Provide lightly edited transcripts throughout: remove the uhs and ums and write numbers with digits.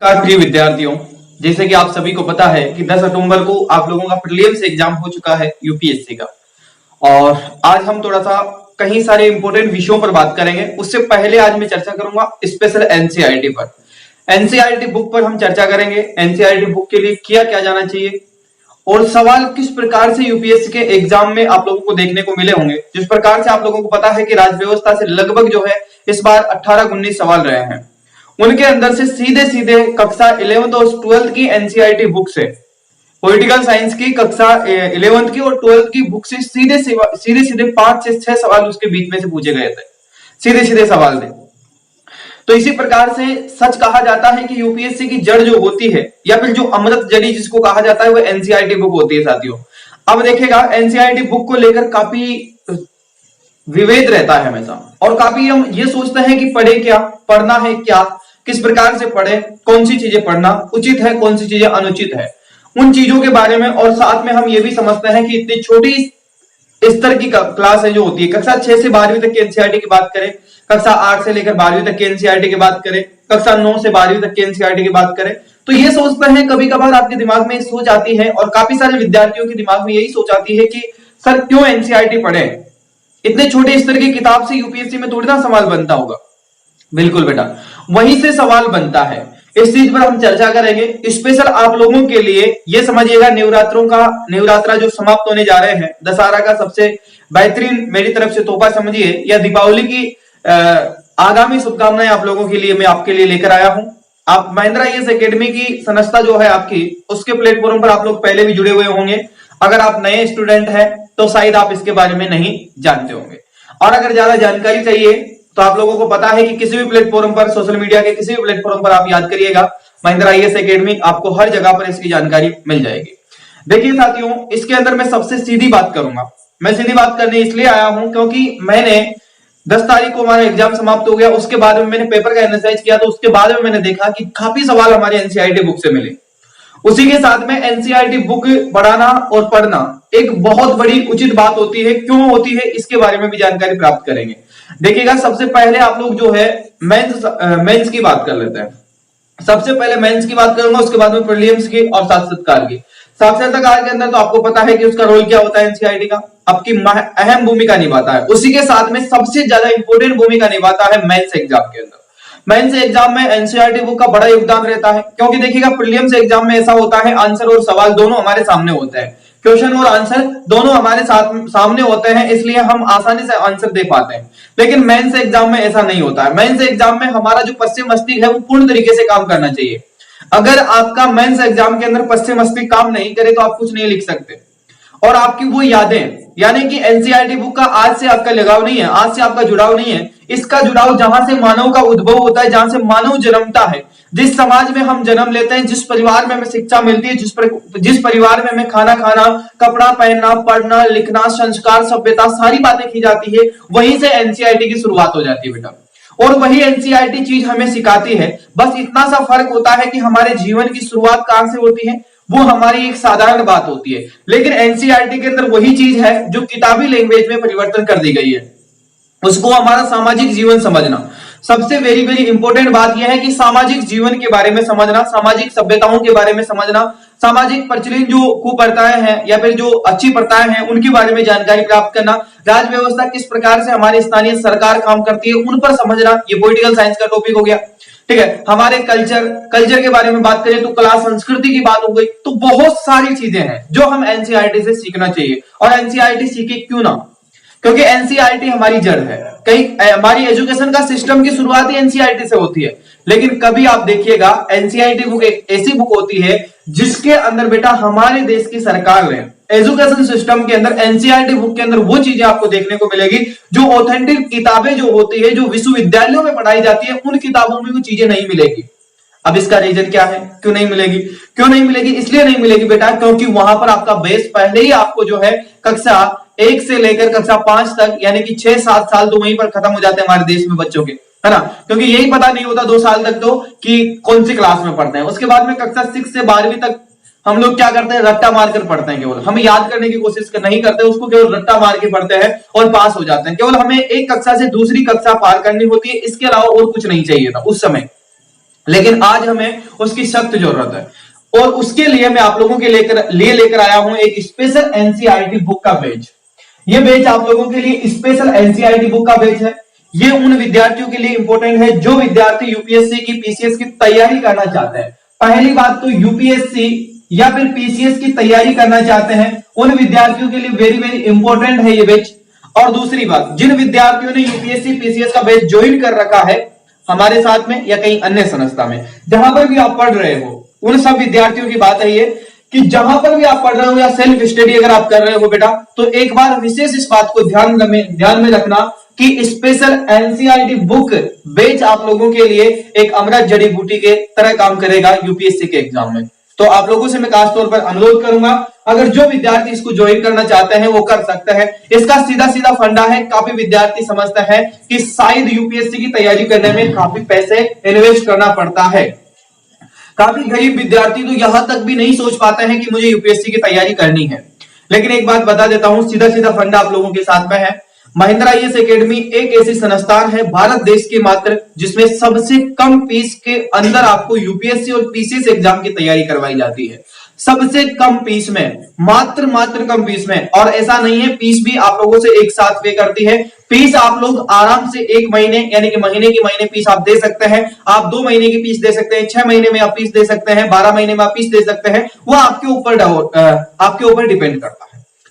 नमस्कार प्रिय विद्यार्थियों, जैसे कि आप सभी को पता है कि 10 अक्टूबर को आप लोगों का प्रीलिम्स एग्जाम हो चुका है यूपीएससी का। और आज हम थोड़ा सा कहीं सारे इंपॉर्टेंट विषयों पर बात करेंगे। उससे पहले आज मैं चर्चा करूंगा स्पेशल एनसीईआरटी पर। एनसीईआरटी बुक पर हम चर्चा करेंगे, एनसीईआरटी बुक के लिए किया क्या जाना चाहिए और सवाल किस प्रकार से यूपीएससी के एग्जाम में आप लोगों को देखने को मिले होंगे। जिस प्रकार से आप लोगों को पता है कि राज्य व्यवस्था से लगभग जो है इस बार 18-19 सवाल रहे हैं, उनके अंदर से सीधे सीधे कक्षा 11th और 12th की एनसीईआरटी बुक से, पॉलिटिकल साइंस की कक्षा 11th की और 12th की बुक से सीधे सीधे 5 से 6 सवाल उसके बीच में से पूछे गए थे, सीधे सीधे सवाल थे। तो इसी प्रकार से सच कहा जाता है कि यूपीएससी की जड़ जो होती है या फिर जो अमृत जड़ी जिसको कहा जाता है वो एनसीईआरटी बुक होती है साथियों। अब देखिएगा, एनसीईआरटी बुक को लेकर काफी विभेद रहता है हमेशा, और काफी हम ये सोचते हैं कि पढ़े क्या, पढ़ना है क्या, किस प्रकार से पढ़े, कौन सी चीजें पढ़ना उचित है, कौन सी चीजें अनुचित है, उन चीजों के बारे में। और साथ में हम ये भी समझते हैं कि इतनी छोटी स्तर की क्लास है जो होती है, कक्षा 6 से 12वीं तक की एनसीईआरटी की बात करें, कक्षा 8 से लेकर 12वीं तक की एनसीईआरटी की बात करें, कक्षा 9 से 12वीं तक की एनसीईआरटी की बात करें, तो ये सोचते हैं, कभी कभार आपके दिमाग में सोच आती है और काफी सारे विद्यार्थियों के दिमाग में यही सोच आती है कि सर क्यों एनसीईआरटी पढ़े, इतने छोटे स्तर की किताब से यूपीएससी में थोड़ी ना सवाल बनता होगा। बिल्कुल बेटा, वहीं से सवाल बनता है। इस चीज पर हम चर्चा करेंगे। स्पेशल आप लोगों के लिए ये समझिएगा, नवरात्रा जो समाप्त होने जा रहे हैं, दशहरा का सबसे बेहतरीन मेरी तरफ से तोहफा समझिए, या दीपावली की आगामी शुभकामनाएं आप लोगों के लिए मैं आपके लिए लेकर आया हूं। आप महिंद्रा IAS एकेडमी की संस्था जो है आपकी, उसके प्लेटफॉर्म पर आप लोग पहले भी जुड़े हुए होंगे। अगर आप नए स्टूडेंट हैं तो शायद आप इसके बारे में नहीं जानते होंगे, और अगर ज्यादा जानकारी चाहिए तो आप लोगों को पता है कि किसी भी प्लेटफॉर्म पर, सोशल मीडिया के किसी भी प्लेटफॉर्म पर आप याद करिएगा महिंद्रा IAS एकेडमी, आपको हर जगह पर इसकी जानकारी मिल जाएगी। देखिए साथियों, इसके अंदर मैं सबसे सीधी बात करूंगा। मैं सीधी बात करने इसलिए आया हूं क्योंकि मैंने 10 तारीख को हमारा एग्जाम समाप्त हो गया, उसके बाद में मैंने पेपर का एनालाइज किया, तो उसके बाद में मैंने देखा कि काफी सवाल हमारे एनसीईआरटी बुक से मिले। उसी के साथ में एनसीईआरटी बुक पढ़ाना और पढ़ना एक बहुत बड़ी उचित बात होती है। क्यों होती है इसके बारे में भी जानकारी प्राप्त करेंगे। देखिएगा, सबसे पहले आप लोग जो है मेंस की बात कर लेते हैं। सबसे पहले मेंस की बात करूंगा, उसके बाद में प्रीलिम्स की और साक्षात्कार की। साक्षात्कार के अंदर तो आपको पता है कि उसका रोल क्या होता है, एनसीईआरटी का आपकी अहम भूमिका निभाता है। उसी के साथ में सबसे ज्यादा इंपॉर्टेंट भूमिका निभाता है मेंस एग्जाम के अंदर। मेंस एग्जाम में एनसीईआरटी बुक का बड़ा योगदान रहता है, क्योंकि देखिएगा प्रीलिम्स एग्जाम में ऐसा होता है, आंसर और सवाल दोनों हमारे सामने होते हैं, क्वेश्चन और आंसर दोनों हमारे सामने होते हैं, इसलिए हम आसानी से आंसर दे पाते हैं। लेकिन मेंस एग्जाम में ऐसा नहीं होता है। मेंस एग्जाम में हमारा जो पश्चिम मस्तिष्क है वो पूर्ण तरीके से काम करना चाहिए। अगर आपका मेंस एग्जाम के अंदर पश्चिम मस्तिष्क काम नहीं करे तो आप कुछ नहीं लिख सकते। और आपकी वो यादें, यानी कि एनसीईआरटी बुक का आज से आपका लगाव नहीं है, आज से आपका जुड़ाव नहीं है। इसका जुड़ाव जहां से मानव का उद्भव होता है, जहां से मानव जन्मता है, जिस समाज में हम जन्म लेते हैं, जिस परिवार में हमें शिक्षा मिलती है, जिस परिवार में हमें खाना खाना, कपड़ा पहनना, पढ़ना, लिखना, संस्कार, सभ्यता, सारी बातें की जाती है, वहीं से एनसीईआरटी की शुरुआत हो जाती है बेटा। और वही एनसीईआरटी चीज हमें सिखाती है। बस इतना सा फर्क होता है कि हमारे जीवन की शुरुआत कहां से होती है, वो हमारी एक साधारण बात होती है। लेकिन एनसीईआरटी के अंदर वही चीज है जो किताबी लैंग्वेज में परिवर्तन कर दी गई है, उसको हमारा सामाजिक जीवन समझना। सबसे वेरी वेरी इंपॉर्टेंट बात यह है कि सामाजिक जीवन के बारे में समझना, सामाजिक सभ्यताओं के बारे में समझना, सामाजिक प्रचलित जो कुप्रथाएं हैं या फिर जो अच्छी प्रथाएं हैं उनके बारे में जानकारी प्राप्त करना, राज्य व्यवस्था किस प्रकार से हमारी स्थानीय सरकार काम करती है उन पर समझना, ये पॉलिटिकल साइंस का टॉपिक हो गया। ठीक है, हमारे कल्चर के बारे में बात करें तो कला संस्कृति की बात हो गई। तो बहुत सारी चीजें हैं जो हम एनसीईआरटी से सीखना चाहिए। और एनसीईआरटी सीखे क्यों ना, क्योंकि एनसीईआरटी हमारी जड़ है। कई हमारी एजुकेशन का सिस्टम की शुरुआत ही एनसीईआरटी से होती है। लेकिन कभी आप देखिएगा, एनसीईआरटी बुक एक ऐसी बुक होती है जिसके अंदर बेटा हमारे देश की सरकार ने एजुकेशन सिस्टम के अंदर, एनसीईआरटी बुक के अंदर वो चीजें आपको देखने को मिलेगी जो ऑथेंटिक किताबें जो होती है, जो विश्वविद्यालयों में पढ़ाई जाती है, उन किताबों में वो चीजें नहीं मिलेगी। अब इसका रीजन क्या है, क्यों नहीं मिलेगी? क्यों नहीं मिलेगी? इसलिए नहीं मिलेगी बेटा क्योंकि वहां पर आपका बेस पहले ही आपको जो है कक्षा 1 से लेकर कक्षा 5 तक, यानी कि 6-7 साल तो वहीं पर खत्म हो जाते हैं हमारे देश में बच्चों के, है ना। क्योंकि यही पता नहीं होता 2 साल तक तो कि कौन सी क्लास में पढ़ते हैं। उसके बाद में कक्षा 6 से 12वीं तक हम लोग क्या करते हैं, रट्टा मारकर पढ़ते हैं। केवल हम याद करने की कोशिश नहीं करते, उसको केवल रट्टा मार के पढ़ते हैं और पास हो जाते हैं। केवल हमें एक कक्षा से दूसरी कक्षा पार करनी होती है, इसके अलावा और कुछ नहीं चाहिए था उस समय। लेकिन आज हमें उसकी सख्त जरूरत है और उसके लिए मैं आप लोगों के लेकर आया हूं एक स्पेशल एनसीईआरटी बुक का बैच। ये बैच आप लोगों के लिए स्पेशल एनसीईआरटी बुक का बैच है। ये उन विद्यार्थियों के लिए इंपॉर्टेंट है जो विद्यार्थी यूपीएससी की पीसीएस की तैयारी करना चाहते हैं। पहली बात तो यूपीएससी या फिर पीसीएस की तैयारी करना चाहते हैं उन विद्यार्थियों के लिए वेरी वेरी इंपॉर्टेंट है ये बैच। और दूसरी बात, जिन विद्यार्थियों ने यूपीएससी पीसीएस का बैच ज्वाइन कर रखा है हमारे साथ में या कहीं अन्य संस्था में, जहां पर भी आप पढ़ रहे हो, उन सब विद्यार्थियों की बात है ये कि जहां पर भी आप पढ़ रहे हो या सेल्फ स्टडी अगर आप कर रहे हो बेटा, तो एक बार विशेष इस बात को ध्यान में रखना कि स्पेशल एनसीईआरटी बुक बैच आप लोगों के लिए एक अमृत जड़ी बूटी के तरह काम करेगा यूपीएससी के एग्जाम में। तो आप लोगों से मैं खास तौर पर अनुरोध करूंगा, अगर जो विद्यार्थी इसको ज्वाइन करना चाहते हैं वो कर सकते हैं। इसका सीधा सीधा फंडा है, काफी विद्यार्थी समझते हैं कि शायद यूपीएससी की तैयारी करने में काफी पैसे इन्वेस्ट करना पड़ता है। काफी गरीब विद्यार्थी तो यहां तक भी नहीं सोच पाते हैं कि मुझे यूपीएससी की तैयारी करनी है। लेकिन एक बात बता देता हूं, सीधा सीधा फंडा आप लोगों के साथ में है। महिंद्रा आईएएस एकेडमी एक ऐसी संस्थान है भारत देश की मात्र, जिसमें सबसे कम फीस के अंदर आपको यूपीएससी और पीसीएस एग्जाम की तैयारी करवाई जाती है। सबसे कम फीस में, मात्र कम फीस में। और ऐसा नहीं है फीस भी आप लोगों से एक साथ पे करती है। फीस आप लोग आराम से एक महीने यानी कि महीने की महीने फीस आप दे सकते हैं। आप 2 महीने की फीस दे सकते हैं, 6 महीने में आप फीस दे सकते हैं, 12 महीने में आप फीस दे सकते हैं। वो आपके ऊपर डिपेंड करता है।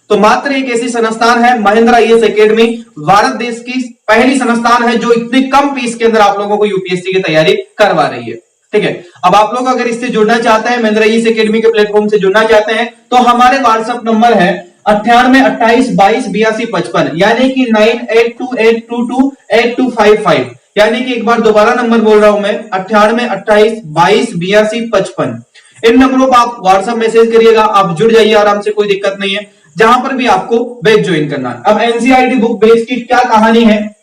तो मात्र एक ऐसी संस्थान है महिंद्रा आईएएस एकेडमी, भारत देश की पहली संस्थान है जो इतनी कम फीस के अंदर आप लोगों को यूपीएससी की तैयारी करवा रही है। ठीक है, अब आप लोग अगर इससे जुड़ना चाहते हैं, महिंद्रा आईएएस एकेडमी के प्लेटफॉर्म से जुड़ना चाहते हैं, तो हमारे व्हाट्सएप नंबर है 98 28 22 82 55, यानी कि 9828228255। यानी कि एक बार दोबारा नंबर बोल रहा हूं मैं, 98 28 22 82 55। इन नंबरों पर आप व्हाट्सएप मैसेज करिएगा, आप जुड़ जाइए आराम से, कोई दिक्कत नहीं है, जहां पर भी आपको बैच ज्वाइन करना है। अब एनसीईआरटी बुक बैच की क्या कहानी है,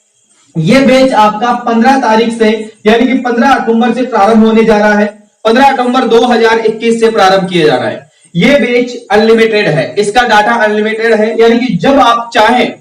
ये बैच आपका 15 तारीख से यानी कि 15 अक्टूबर से प्रारंभ होने जा रहा है। 15 अक्टूबर 2021 से प्रारंभ किया जा रहा है। ये बैच अनलिमिटेड है, इसका डाटा अनलिमिटेड है, यानी कि जब आप चाहें,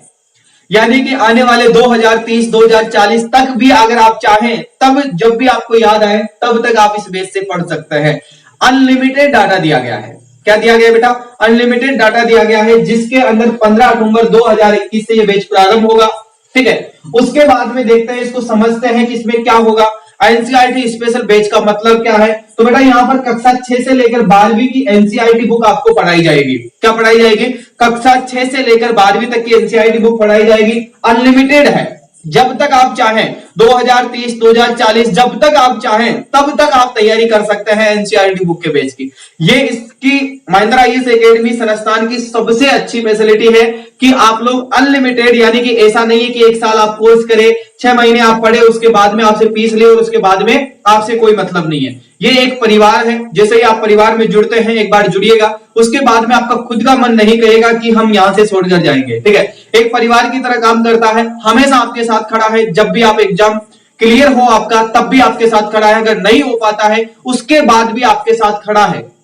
यानी कि आने वाले 2030 2040 तक भी अगर आप चाहें, तब जब भी आपको याद आए तब तक आप इस बैच से पढ़ सकते हैं। अनलिमिटेड डाटा दिया गया है। क्या दिया गया बेटा? अनलिमिटेड डाटा दिया गया है, जिसके अंदर 15 अक्टूबर 2021 से ये बैच प्रारंभ होगा। ठीक है, उसके बाद में देखते हैं, इसको समझते हैं कि इसमें क्या होगा। एनसीईआरटी स्पेशल बैच का मतलब क्या है? तो बेटा यहाँ पर कक्षा 6 से लेकर 12वीं की एनसीईआरटी बुक आपको पढ़ाई जाएगी। क्या पढ़ाई जाएगी? कक्षा 6 से लेकर 12वीं तक की एनसीईआरटी बुक पढ़ाई जाएगी। अनलिमिटेड है, जब तक आप चाहें 2030 2040 जब तक आप चाहें तब तक आप तैयारी कर सकते हैं एनसीईआरटी बुक के बैच की। ये इसकी महिंद्रा आईएएस एकेडमी संस्थान की सबसे अच्छी फैसिलिटी है कि आप लोग अनलिमिटेड, यानी कि ऐसा नहीं है कि 1 साल आप कोर्स करें, 6 महीने आप पढ़े, उसके बाद में आपसे फीस ले और उसके बाद में आपसे कोई मतलब नहीं है। ये एक परिवार है, जैसे ही आप परिवार में जुड़ते हैं, एक बार जुड़िएगा, उसके बाद में आपका खुद का मन नहीं करेगा कि हम यहां से छोड़कर जाएंगे। ठीक है, एक परिवार की तरह काम करता है, हमेशा आपके साथ खड़ा है। जब भी आप एग्जाम क्लियर हो आपका, तब भी आपके साथ खड़ा है, अगर नहीं हो पाता है उसके बाद भी आपके साथ खड़ा है।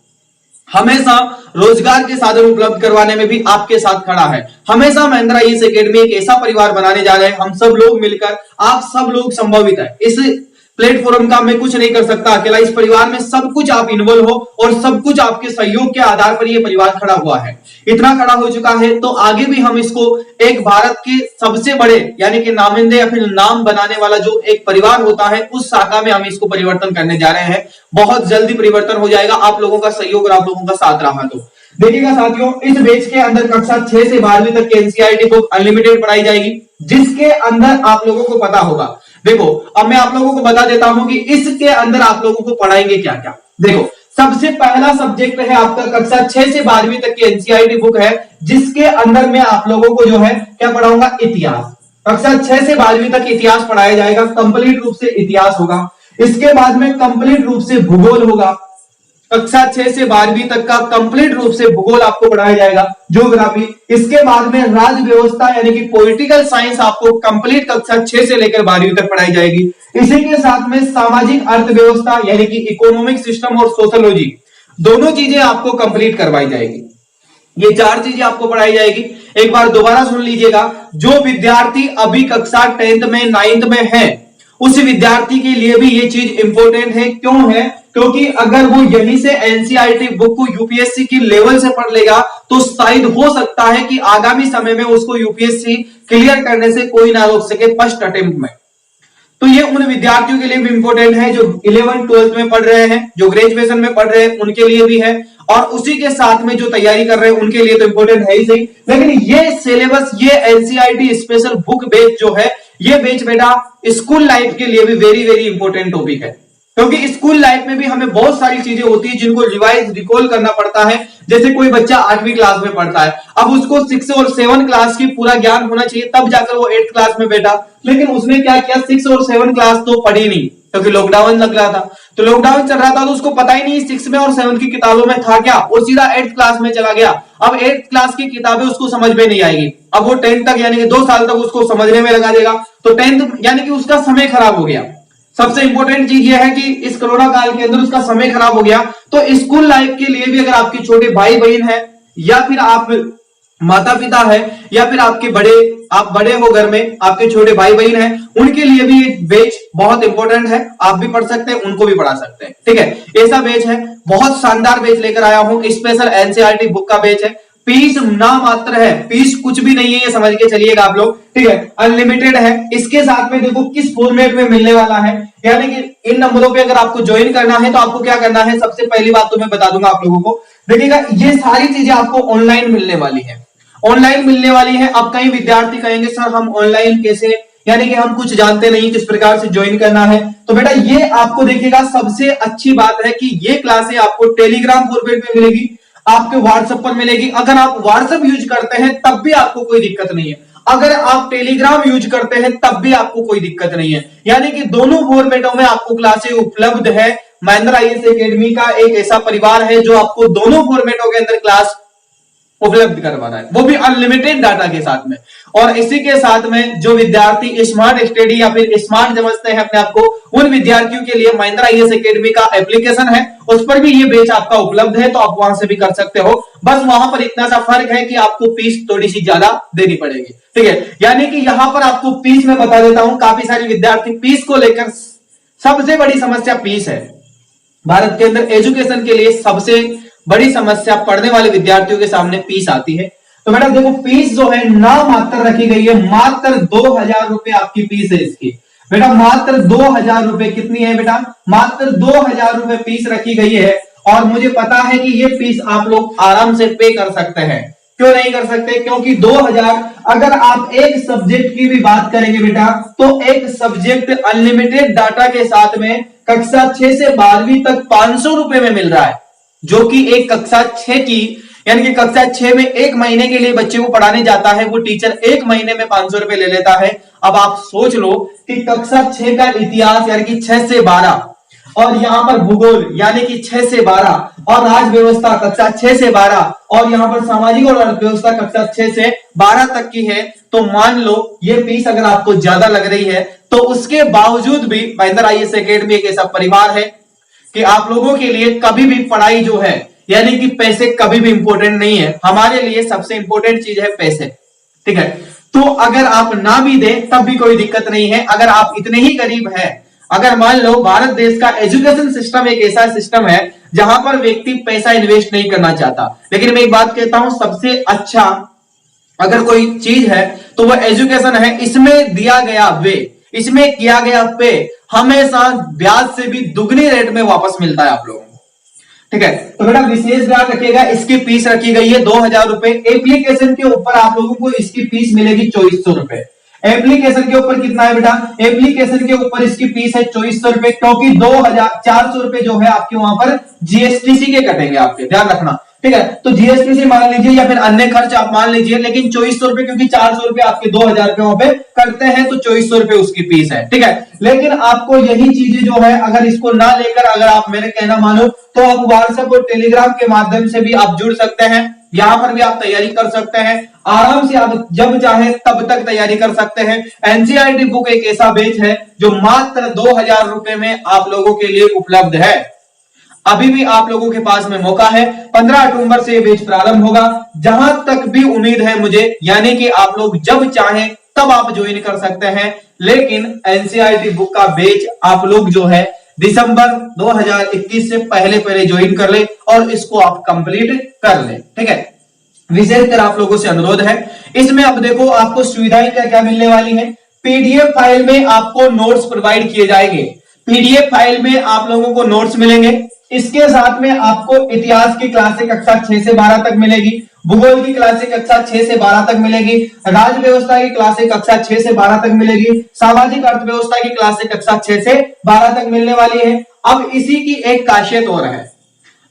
हमेशा रोजगार के साधन उपलब्ध करवाने में भी आपके साथ खड़ा है। हमेशा महिंद्रा आईएएस एकेडमी एक ऐसा परिवार बनाने जा रहे हैं, हम सब लोग मिलकर, आप सब लोग संभावित है। इस प्लेटफॉर्म का मैं कुछ नहीं कर सकता अकेला, इस परिवार में सब कुछ आप इन्वॉल्व हो और सब कुछ आपके सहयोग के आधार पर यह परिवार खड़ा हुआ है। इतना खड़ा हो चुका है तो आगे भी हम इसको एक भारत के सबसे बड़े यानी कि नामिंदे या फिर नाम बनाने वाला जो एक परिवार होता है, उस शाखा में हम इसको परिवर्तन करने जा रहे हैं। बहुत जल्दी परिवर्तन हो जाएगा, आप लोगों का सहयोग और आप लोगों का साथ रहा तो। देखिएगा साथियों, इस बैच के अंदर कक्षा 6 से 12वीं तक की एनसीईआरटी बुक अनलिमिटेड पढ़ाई जाएगी, जिसके अंदर आप लोगों को पता होगा। देखो, अब मैं आप लोगों को बता देता हूं कि इसके अंदर आप लोगों को पढ़ाएंगे क्या क्या। देखो, सबसे पहला सब्जेक्ट है आपका कक्षा 6 से 12वीं तक की एनसीईआरटी बुक है, जिसके अंदर मैं आप लोगों को जो है क्या पढ़ाऊंगा? इतिहास। कक्षा 6 से 12वीं तक इतिहास पढ़ाया जाएगा, कंप्लीट रूप से इतिहास होगा। इसके बाद में कंप्लीट रूप से भूगोल होगा। कक्षा 6 से 12वीं तक का कंप्लीट रूप से भूगोल आपको पढ़ाया जाएगा, ज्योग्राफी। इसके बाद में राज्य व्यवस्था यानी कि पॉलिटिकल साइंस आपको कंप्लीट कक्षा 6 से लेकर 12वीं तक पढ़ाई जाएगी। इसी के साथ में सामाजिक अर्थव्यवस्था यानी कि इकोनॉमिक सिस्टम और सोशोलॉजी, दोनों चीजें आपको कंप्लीट करवाई जाएगी। ये 4 चीजें आपको पढ़ाई जाएगी। एक बार दोबारा सुन लीजिएगा, जो विद्यार्थी अभी कक्षा 10th में 9th में है उस विद्यार्थी के लिए भी ये चीज इंपॉर्टेंट है। क्यों है? क्योंकि अगर वो यहीं से एनसीईआरटी बुक को यूपीएससी की लेवल से पढ़ लेगा तो शायद हो सकता है कि आगामी समय में उसको यूपीएससी क्लियर करने से कोई ना रोक सके फर्स्ट अटेम्प्ट में। तो ये उन विद्यार्थियों के लिए भी इंपॉर्टेंट है जो 11th 12th में पढ़ रहे हैं, जो ग्रेजुएशन में पढ़ रहे हैं, उनके लिए भी है, और उसी के साथ में जो तैयारी कर रहे हैं उनके लिए तो इंपॉर्टेंट है ही सही। लेकिन ये सिलेबस, ये एनसीईआरटी स्पेशल बुक बेच जो है, ये बेच बेटा स्कूल लाइफ के लिए भी वेरी वेरी इंपॉर्टेंट टॉपिक है। क्योंकि स्कूल लाइफ में भी हमें बहुत सारी चीजें होती है जिनको रिवाइज रिकॉल करना पड़ता है। जैसे कोई बच्चा 8वीं क्लास में पढ़ता है, अब उसको 6 और 7 क्लास की पूरा ज्ञान होना चाहिए, तब जाकर वो 8th क्लास में बैठा। लेकिन उसने क्या किया, 6 और 7 क्लास तो पढ़ी नहीं, क्योंकि लॉकडाउन लग रहा था। तो लॉकडाउन चल रहा था तो उसको पता ही नहीं 6 में और 7 की किताबों में था क्या, और सीधा 8th क्लास में चला गया। अब 8th क्लास की किताबें उसको समझ में नहीं आएगी। अब वो 10th तक यानी कि 2 साल तक उसको समझने में लगा देगा, तो 10th यानी कि उसका समय खराब हो गया। सबसे इंपॉर्टेंट चीज यह है कि इस कोरोना काल के अंदर उसका समय खराब हो गया। तो स्कूल लाइफ के लिए भी अगर आपके छोटे भाई बहन है, या फिर आप माता पिता है, या फिर आप बड़े हो घर में, आपके छोटे भाई बहन है, उनके लिए भी ये बैच बहुत इंपॉर्टेंट है। आप भी पढ़ सकते हैं, उनको भी पढ़ा सकते हैं। ठीक है, ऐसा बैच है, बहुत शानदार बैच लेकर आया हूं, स्पेशल एनसीईआरटी बुक का बैच है। फीस ना मात्र है, फीस कुछ भी नहीं है, ये समझ के चलिएगा आप लोग। ठीक है, अनलिमिटेड है। इसके साथ में देखो किस फॉर्मेट में मिलने वाला है, यानी कि इन नंबरों पे अगर आपको ज्वाइन करना है तो आपको क्या करना है, सबसे पहली बात तो मैं बता दूंगा आप लोगों को। देखिएगा, ये सारी चीजें आपको ऑनलाइन मिलने वाली है, ऑनलाइन मिलने वाली है। अब कई विद्यार्थी कहेंगे सर हम ऑनलाइन कैसे, यानी कि हम कुछ जानते नहीं किस प्रकार से ज्वाइन करना है। तो बेटा ये आपको देखिएगा, सबसे अच्छी बात है कि ये क्लासें आपको टेलीग्राम फॉर्मेट में मिलेगी, आपके व्हाट्सएप पर मिलेगी। अगर आप व्हाट्सएप यूज करते हैं तब भी आपको कोई दिक्कत नहीं है, अगर आप टेलीग्राम यूज करते हैं तब भी आपको कोई दिक्कत नहीं है। यानी कि दोनों फॉर्मेटों में आपको क्लासें उपलब्ध है। महिंद्रा आईएएस एकेडमी का एक ऐसा परिवार है जो आपको दोनों फॉर्मेटों के अंदर क्लास उपलब्ध करवाना है, वो भी अनलिमिटेड डाटा के साथ में। और इसी के साथ में जो विद्यार्थी स्मार्ट स्टडी या फिर स्मार्ट समझते हैं अपने आप को, उन विद्यार्थियों के लिए महिंद्रा आईएएस एकेडमी का एप्लीकेशन है, उस पर भी ये बैच आपका उपलब्ध है, तो आप वहां से भी कर सकते हो। बस वहां पर इतना सा फर्क है कि आपको फीस थोड़ी सी ज्यादा देनी पड़ेगी। ठीक है, यानी कि यहां पर आपको फीस में बता देता हूं, काफी सारे विद्यार्थी फीस को लेकर, सबसे बड़ी समस्या फीस है। भारत के अंदर एजुकेशन के लिए सबसे बड़ी समस्या पढ़ने वाले विद्यार्थियों के सामने फीस आती है। तो बेटा देखो, फीस जो है ना मात्र रखी गई है, मात्र 2000 रुपए आपकी फीस है इसकी। बेटा मात्र 2000 रुपए, कितनी है बेटा, मात्र 2000 रुपए फीस रखी गई है। और मुझे पता है कि ये फीस आप लोग आराम से पे कर सकते हैं। क्यों नहीं कर सकते, क्योंकि 2000, अगर आप एक सब्जेक्ट की भी बात करेंगे बेटा, तो एक सब्जेक्ट अनलिमिटेड डाटा के साथ में कक्षा 6 से 12वीं तक 500 रुपए में मिल रहा है, जो कि एक कक्षा 6 की, यानी कि कक्षा 6 में एक महीने के लिए बच्चे को पढ़ाने जाता है, वो टीचर एक महीने में 500 रुपए ले लेता है। अब आप सोच लो कि कक्षा 6 का इतिहास यानी कि 6 से 12, और यहां पर भूगोल यानी कि 6 से 12, और राज व्यवस्था कक्षा 6 से 12, और यहां पर सामाजिक और अर्थव्यवस्था कक्षा 6 से 12 तक की है। तो मान लो ये फीस अगर आपको ज्यादा लग रही है, तो उसके बावजूद भी महिंद्रा आईएएस एकेडमी एक ऐसा परिवार है कि आप लोगों के लिए कभी भी पढ़ाई जो है, यानी कि पैसे कभी भी इंपॉर्टेंट नहीं है। हमारे लिए सबसे इंपॉर्टेंट चीज है पैसे। ठीक है, तो अगर आप ना भी दें तब भी कोई दिक्कत नहीं है। अगर आप इतने ही गरीब हैं, अगर मान लो भारत देश का एजुकेशन सिस्टम एक ऐसा सिस्टम है जहां पर व्यक्ति पैसा इन्वेस्ट नहीं करना चाहता, लेकिन मैं एक बात कहता हूं, सबसे अच्छा अगर कोई चीज है तो वो एजुकेशन है। इसमें दिया गया वे, इसमें किया गया पे हमेशा ब्याज से भी दुगनी रेट में वापस मिलता है आप लोगों को। ठीक है, तो बेटा विशेष ध्यान रखिएगा, इसकी फीस रखी गई है 2000 रुपए। एप्लीकेशन के ऊपर आप लोगों को इसकी फीस मिलेगी 2400 रुपए। एप्लीकेशन के ऊपर कितना है बेटा, एप्लीकेशन के ऊपर इसकी फीस है 2400 रुपए, क्योंकि 2400 रुपए जो है आपके वहां पर जीएसटीसी के कटेंगे आपके, ध्यान रखना। ठीक है, तो जीएसटीसी मान लीजिए या फिर अन्य खर्च आप मान लीजिए, लेकिन 2400 रुपए, क्योंकि 400 रुपए आपके 2000 रुपए वहां पे करते हैं, तो 2400 रुपए उसकी फीस है। ठीक है, लेकिन आपको यही चीजें जो है, अगर इसको ना लेकर अगर आप मेरे कहना मानो, तो आप व्हाट्सएप और टेलीग्राम के माध्यम से भी आप जुड़ सकते हैं। यहां पर भी आप तैयारी कर सकते हैं आराम से, आप जब चाहे तब तक तैयारी कर सकते हैं। एनसीईआरटी बुक एक ऐसा बैच है जो मात्र 2000 रुपए में आप लोगों के लिए उपलब्ध है। अभी भी आप लोगों के पास में मौका है, 15 अक्टूबर से ये बैच प्रारंभ होगा, जहां तक भी उम्मीद है मुझे, यानी कि आप लोग जब चाहें तब आप ज्वाइन कर सकते हैं। लेकिन एनसीईआरटी बुक का बैच आप लोग जो है दिसंबर 2021 से पहले पहले ज्वाइन कर ले और इसको आप कंप्लीट कर ले, ठीक है। विशेषकर आप लोगों से अनुरोध है, इसमें अब देखो आपको सुविधाएं क्या क्या मिलने वाली है। पीडीएफ फाइल में आपको नोट्स प्रोवाइड किए जाएंगे, पीडीएफ फाइल में आप लोगों को नोट्स मिलेंगे। इसके साथ में आपको इतिहास की क्लासें कक्षा 6 से 12 तक मिलेगी, भूगोल की क्लासें कक्षा 6 से 12 तक मिलेगी, राज्य व्यवस्था की क्लासें कक्षा 6 से 12 तक मिलेगी, सामाजिक अर्थव्यवस्था की क्लासें कक्षा 6 से 12 तक मिलने वाली है। अब इसी की एक खासियत और है,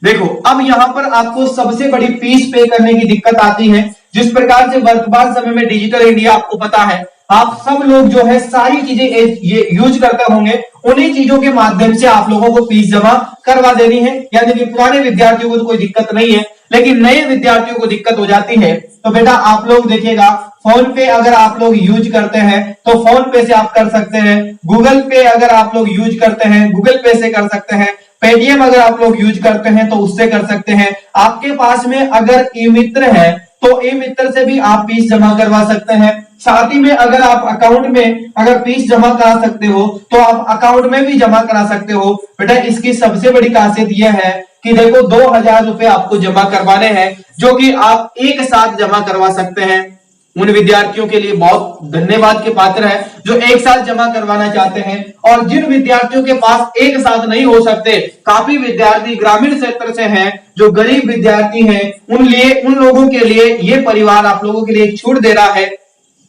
देखो अब यहां पर आपको सबसे बड़ी फीस पे करने की दिक्कत आती है। जिस प्रकार से वर्तमान समय में डिजिटल इंडिया आपको पता है, आप सब लोग जो है सारी चीजें ये यूज करते होंगे, उन्हीं चीजों के माध्यम से आप लोगों को फीस जमा करवा देनी है। यानी कि पुराने विद्यार्थियों को तो कोई दिक्कत नहीं है, लेकिन नए विद्यार्थियों को दिक्कत हो जाती है। तो बेटा आप लोग देखिएगा, फोन पे अगर आप लोग यूज करते हैं तो फोन पे से आप कर सकते हैं, गूगल पे अगर आप लोग यूज करते हैं गूगल पे से कर सकते हैं, पेटीएम अगर आप लोग यूज करते हैं तो उससे कर सकते हैं। आपके पास में अगर ई मित्र है तो ई मित्र से भी आप फीस जमा करवा सकते हैं। साथ ही में अगर आप अकाउंट में अगर फीस जमा करा सकते हो तो आप अकाउंट में भी जमा करा सकते हो। बेटा इसकी सबसे बड़ी खासियत यह है कि देखो 2000 रुपए आपको जमा करवाने हैं, जो कि आप एक साथ जमा करवा सकते हैं। उन विद्यार्थियों के लिए बहुत धन्यवाद के पात्र है जो एक साथ जमा करवाना चाहते हैं। और जिन विद्यार्थियों के पास एक साथ नहीं हो सकते, काफी विद्यार्थी ग्रामीण क्षेत्र से हैं, जो गरीब विद्यार्थी हैं, उन लोगों के लिए ये परिवार आप लोगों के लिए एक छूट दे रहा है।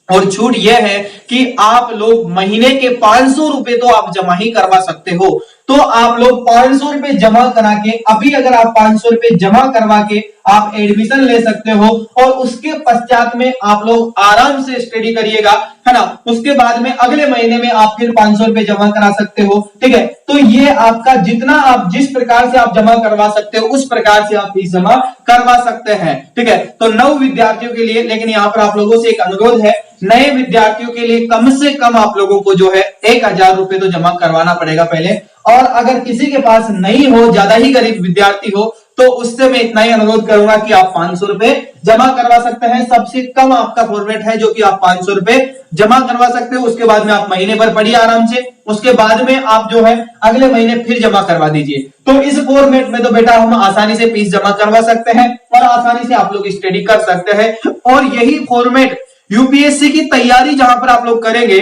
और छूट यह है कि आप लोग महीने के 500 रुपए तो आप जमा ही करवा सकते हो। तो आप लोग 500 रुपए जमा करा के, अभी अगर आप 500 रुपए जमा करवा के आप एडमिशन ले सकते हो और उसके पश्चात में आप लोग आराम से स्टडी करिएगा, है ना। उसके बाद में अगले महीने में आप फिर 500 रुपए जमा करा सकते हो, ठीक है। तो ये आपका जितना आप जिस प्रकार से आप जमा करवा सकते हो उस प्रकार से आप फीस जमा करवा सकते हैं, ठीक है। तो नव विद्यार्थियों के लिए, लेकिन यहाँ पर आप लोगों से एक अनुरोध है, नए विद्यार्थियों के लिए कम से कम आप लोगों को जो है 1000 रुपए तो जमा करवाना पड़ेगा पहले। और अगर किसी के पास नहीं हो, ज्यादा ही गरीब विद्यार्थी हो, तो उससे मैं इतना ही अनुरोध करूंगा कि आप 500 रुपए जमा करवा सकते हैं। सबसे कम आपका फॉर्मेट है जो कि आप 500 रुपए जमा करवा सकते हो। उसके बाद में आप महीने भर पढ़िए आराम से, उसके बाद में आप जो है अगले महीने फिर जमा करवा दीजिए। तो इस फॉर्मेट में तो बेटा हम आसानी से फीस जमा करवा सकते हैं और आसानी से आप लोग स्टडी कर सकते हैं। और यही फॉर्मेट यूपीएससी की तैयारी जहां पर आप लोग करेंगे,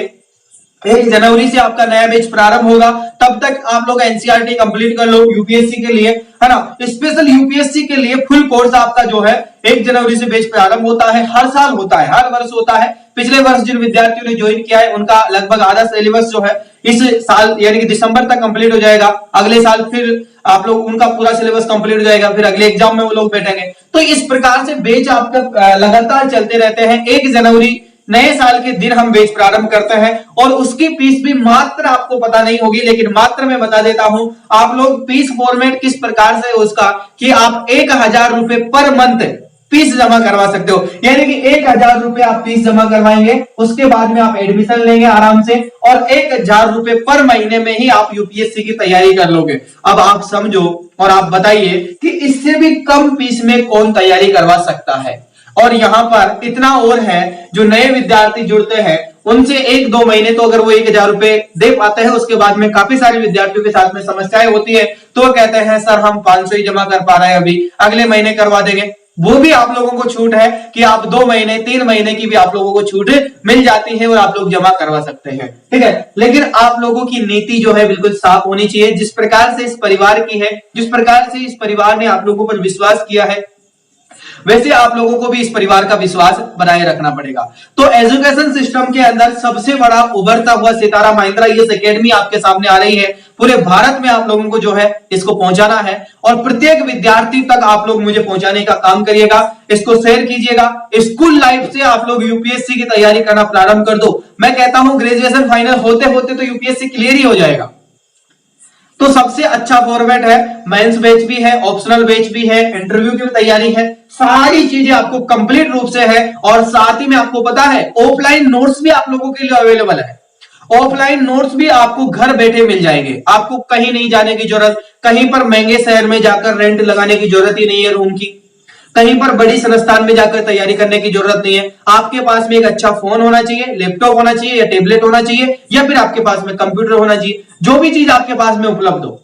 1 जनवरी से आपका नया बैच प्रारंभ होगा, तब तक आप लोग एनसीईआरटी कंप्लीट कर लो यूपीएससी के लिए, है ना। स्पेशल यूपीएससी के लिए फुल कोर्स आपका जो है 1 जनवरी से बैच प्रारंभ होता है। हर साल होता है, हर वर्ष होता है। पिछले वर्ष जिन विद्यार्थियों ने ज्वाइन किया है उनका लगभग आधा सिलेबस जो है इस साल यानी कि दिसंबर तक कंप्लीट हो जाएगा। अगले साल फिर आप लोग उनका पूरा सिलेबस कंप्लीट हो जाएगा, फिर अगले एग्जाम में वो लोग बैठेंगे। तो इस प्रकार से बैच आपका लगातार चलते रहते हैं। 1 जनवरी नए साल के दिन हम बैच प्रारंभ करते हैं और उसकी फीस भी मात्र आपको पता नहीं होगी, लेकिन मात्र मैं बता देता हूं। आप लोग फीस फॉर्मेट किस प्रकार से उसका कि आप 1000 रुपए पर मंथ फीस जमा करवा सकते हो। यानी कि 1000 रुपए आप फीस जमा करवाएंगे, उसके बाद में आप एडमिशन लेंगे आराम से और 1000 रुपए पर महीने में ही आप यूपीएससी की तैयारी कर लोगे। अब आप समझो और आप बताइए कि इससे भी कम फीस में कौन तैयारी करवा सकता है। और यहां पर इतना और है, जो नए विद्यार्थी जुड़ते हैं उनसे 1-2 महीने तो अगर वो 1000 रुपए दे पाते हैं, उसके बाद में काफी सारे विद्यार्थियों के साथ में समस्याएं होती है, तो वो कहते हैं सर हम 500 ही जमा कर पा रहे हैं, अभी अगले महीने करवा देंगे। वो भी आप लोगों को छूट है कि आप 2 महीने 3 महीने की भी आप लोगों को छूट मिल जाती है और आप लोग जमा करवा सकते हैं, ठीक है। लेकिन आप लोगों की नीति जो है बिल्कुल साफ होनी चाहिए। जिस प्रकार से इस परिवार की है, जिस प्रकार से इस परिवार ने आप लोगों पर विश्वास किया है, वैसे आप लोगों को भी इस परिवार का विश्वास बनाए रखना पड़ेगा। तो एजुकेशन सिस्टम के अंदर सबसे बड़ा उभरता हुआ सितारा महिंद्रा ईएस एकेडमी आपके सामने आ रही है। पूरे भारत में आप लोगों को जो है इसको पहुंचाना है और प्रत्येक विद्यार्थी तक आप लोग मुझे पहुंचाने का काम करिएगा, इसको शेयर कीजिएगा। स्कूल लाइफ से आप लोग यूपीएससी की तैयारी करना प्रारंभ कर दो। मैं कहता हूं ग्रेजुएशन फाइनल होते होते तो यूपीएससी क्लियर ही हो जाएगा। तो सबसे अच्छा फॉर्मेट है, मेंस बैच भी है, ऑप्शनल बैच भी है, इंटरव्यू की भी तैयारी है, सारी चीजें आपको कंप्लीट रूप से है। और साथ ही में आपको पता है ऑफलाइन नोट्स भी आप लोगों के लिए अवेलेबल है। ऑफलाइन नोट्स भी आपको घर बैठे मिल जाएंगे, आपको कहीं नहीं जाने की जरूरत, कहीं पर महंगे शहर में जाकर रेंट लगाने की जरूरत ही नहीं है रूम की, कहीं पर बड़ी संस्थान में जाकर तैयारी करने की जरूरत नहीं है। आपके पास में एक अच्छा फोन होना चाहिए, लैपटॉप होना चाहिए या टेबलेट होना चाहिए, या फिर आपके पास में कंप्यूटर होना चाहिए। जो भी चीज आपके पास में उपलब्ध हो,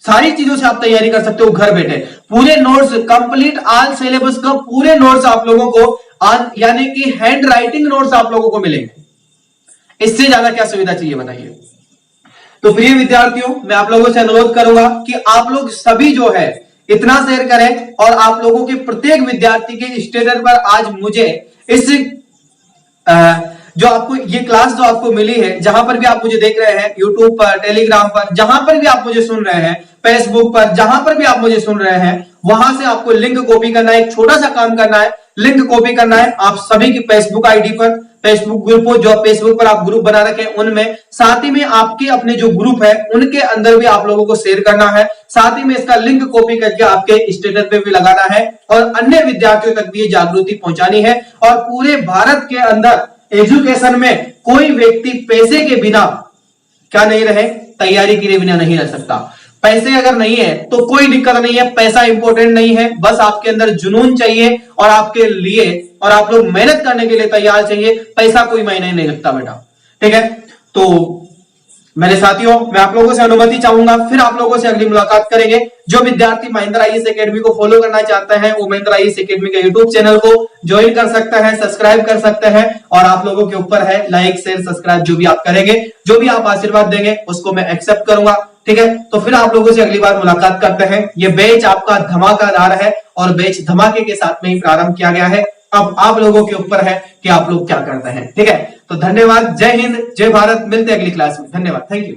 सारी चीजों से आप तैयारी कर सकते हो घर बैठे। पूरे नोट्स कंप्लीट ऑल सिलेबस का पूरे नोट्स आप लोगों को यानी कि हैंड राइटिंग नोट्स आप लोगों को मिलेंगे। इससे ज्यादा क्या सुविधा चाहिए बताइए। तो प्रिय विद्यार्थियों, मैं आप लोगों से अनुरोध करूंगा कि आप लोग सभी जो है इतना शेयर करें, और आप लोगों के प्रत्येक विद्यार्थी के स्टेटस पर आज मुझे इस जो आपको ये क्लास जो आपको मिली है, जहां पर भी आप मुझे देख रहे हैं, यूट्यूब पर, टेलीग्राम पर, जहां पर भी आप मुझे सुन रहे हैं, फेसबुक पर, जहां पर भी आप मुझे सुन रहे हैं, वहां से आपको लिंक कॉपी करना है। एक छोटा सा काम करना है, लिंक कॉपी करना है आप सभी की फेसबुक आईडी पर, फेसबुक ग्रुप हो, जो फेसबुक पर आप ग्रुप बना रखे हैं उनमें, साथ ही में आपके अपने जो ग्रुप है उनके अंदर भी आप लोगों को शेयर करना है। साथ ही में इसका लिंक कॉपी करके आपके स्टेटस पे भी लगाना है और अन्य विद्यार्थियों तक भी ये जागृति पहुंचानी है। और पूरे भारत के अंदर एजुकेशन में कोई व्यक्ति पैसे के बिना क्या नहीं रहे, तैयारी के बिना नहीं रह सकता। पैसे अगर नहीं है तो कोई दिक्कत नहीं है, पैसा इंपॉर्टेंट नहीं है, बस आपके अंदर जुनून चाहिए और आपके लिए और आप लोग मेहनत करने के लिए तैयार चाहिए। पैसा कोई मायने नहीं रखता बेटा, ठीक है। तो मेरे साथियों, मैं आप लोगों से अनुमति चाहूंगा, फिर आप लोगों से अगली मुलाकात करेंगे। जो विद्यार्थी महिंद्रा आईएएस एकेडमी को फॉलो करना चाहते हैं वो महिंद्रा आईएएस एकेडमी के यूट्यूब चैनल को ज्वाइन कर सकते हैं, सब्सक्राइब कर सकते हैं, और आप लोगों के ऊपर है लाइक शेयर सब्सक्राइब जो भी आप करेंगे, जो भी आप आशीर्वाद देंगे उसको मैं एक्सेप्ट करूंगा, ठीक है। तो फिर आप लोगों से अगली बार मुलाकात करते हैं। ये बैच आपका धमाकेदार है और बैच धमाके के साथ में ही प्रारंभ किया गया है। अब आप लोगों के ऊपर है कि आप लोग क्या करते हैं, ठीक है। तो धन्यवाद, जय हिंद, जय भारत, मिलते हैं अगली क्लास में। धन्यवाद, थैंक यू।